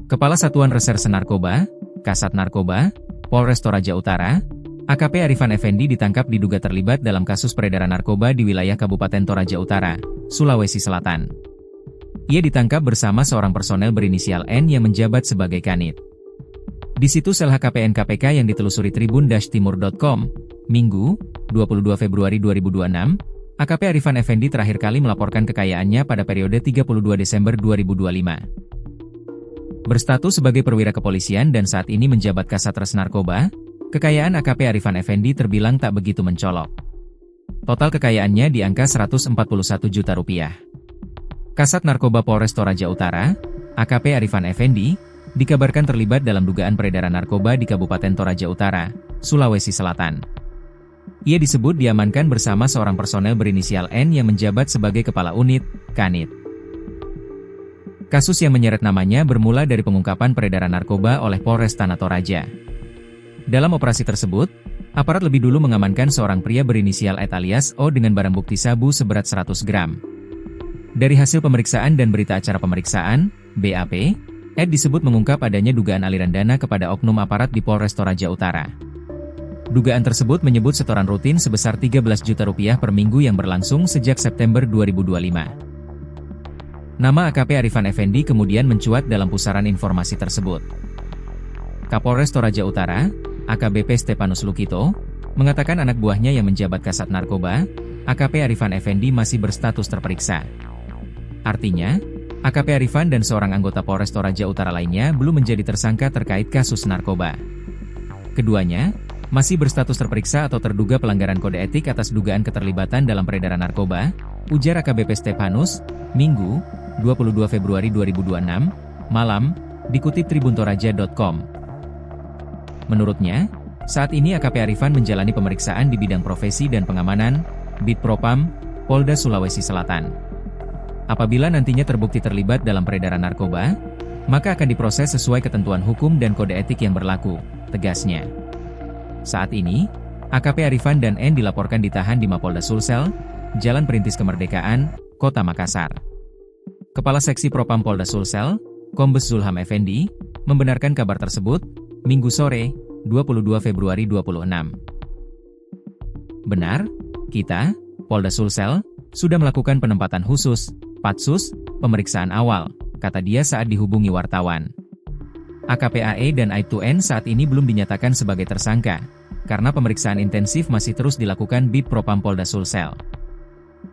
Kepala Satuan Reserse Narkoba, Kasat Narkoba, Polres Toraja Utara, AKP Arifan Effendi ditangkap diduga terlibat dalam kasus peredaran narkoba di wilayah Kabupaten Toraja Utara, Sulawesi Selatan. Ia ditangkap bersama seorang personel berinisial N yang menjabat sebagai kanit. Di situs LHKPN KPK yang ditelusuri tribun-timur.com, Minggu, 22 Februari 2026, AKP Arifan Effendi terakhir kali melaporkan kekayaannya pada periode 32 Desember 2025. Berstatus sebagai perwira kepolisian dan saat ini menjabat Kasat Res Narkoba, kekayaan AKP Arifan Effendi terbilang tak begitu mencolok. Total kekayaannya di angka 141 juta rupiah. Kasat Narkoba Polres Toraja Utara, AKP Arifan Effendi, dikabarkan terlibat dalam dugaan peredaran narkoba di Kabupaten Toraja Utara, Sulawesi Selatan. Ia disebut diamankan bersama seorang personel berinisial N yang menjabat sebagai Kepala Unit, Kanit. Kasus yang menyeret namanya bermula dari pengungkapan peredaran narkoba oleh Polres Tanah Toraja. Dalam operasi tersebut, aparat lebih dulu mengamankan seorang pria berinisial Ed alias O dengan barang bukti sabu seberat 100 gram. Dari hasil pemeriksaan dan berita acara pemeriksaan, BAP, Ed disebut mengungkap adanya dugaan aliran dana kepada oknum aparat di Polres Toraja Utara. Dugaan tersebut menyebut setoran rutin sebesar 13 juta rupiah per minggu yang berlangsung sejak September 2025. Nama AKP Arifan Effendi kemudian mencuat dalam pusaran informasi tersebut. Kapolres Toraja Utara, AKBP Stepanus Lukito, mengatakan anak buahnya yang menjabat Kasat Narkoba, AKP Arifan Effendi masih berstatus terperiksa. Artinya, AKP Arifan dan seorang anggota Polres Toraja Utara lainnya belum menjadi tersangka terkait kasus narkoba. Keduanya masih berstatus terperiksa atau terduga pelanggaran kode etik atas dugaan keterlibatan dalam peredaran narkoba, ujar AKBP Stepanus, Minggu, 22 Februari 2026, malam, dikutip tribuntoraja.com. Menurutnya, saat ini AKP Arifan menjalani pemeriksaan di bidang profesi dan pengamanan, Bid Propam, Polda Sulawesi Selatan. Apabila nantinya terbukti terlibat dalam peredaran narkoba, maka akan diproses sesuai ketentuan hukum dan kode etik yang berlaku, tegasnya. Saat ini, AKP Arifan dan N dilaporkan ditahan di Mapolda Sulsel, Jalan Perintis Kemerdekaan, Kota Makassar. Kepala Seksi Propam Polda Sulsel, Kombes Zulham Effendi, membenarkan kabar tersebut, Minggu sore, 22 Februari 2026. Benar, kita, Polda Sulsel, sudah melakukan penempatan khusus, Patsus, pemeriksaan awal, kata dia saat dihubungi wartawan. AKP AE dan Aib2N saat ini belum dinyatakan sebagai tersangka, karena pemeriksaan intensif masih terus dilakukan Bid Propam Polda Sulsel.